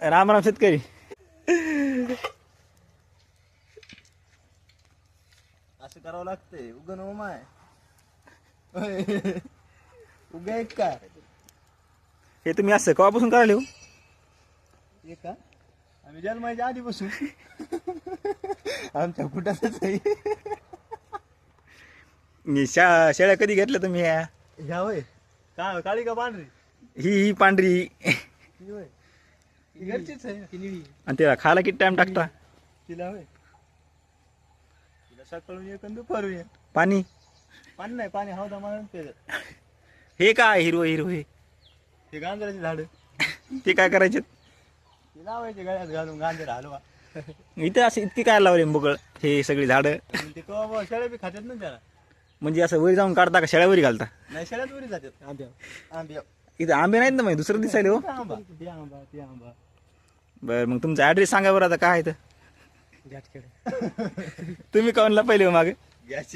राम राम शेतकरी. असं करावं लागतंय. उगन माय उगा एक का हे तुम्ही असं केव्हापासून करायला हो? एक का आम्ही जन्माच्या आधीपासून आमच्या कुटातच आहे. शेळ्या कधी घेतल्या तुम्ही या? ह्या होय का काळी का पांढरी? ही पांढरी. ही होय ही घरचीच आहे ती निळी. आणि त्याला खायला किती टाइम टाकता? तिला होय तिला सकाळून एक आणि दुपारून एक. पाणी पाणी नाही पाणी हवदा म्हणून त्याच्यात. हे काय हिरवं हिरवं हे? ते गांजराची झाड ते काय करायचे? ते लावायचे गळ्यात घालून गांजर हलवा. इथं असं इतकी काय लावले बगळ हे सगळी झाडं? ते कवा शेळ्या बी खात्यात ना त्याला. म्हणजे असं वरी जाऊन काढता का शेळ्यावरी घालता? नाही शेळ्यात वरी जातात आंब्या आंब्या. इथं आंबे नाहीत ना, मग दुसरं दिसायला हो. आंबा ते आंबा ते आंबा. बरं मग तुमचा ऍड्रेस सांगा बरं आता काय आहे तर. घाटखेड. तुम्ही काऊनला पहिले मागे गॅस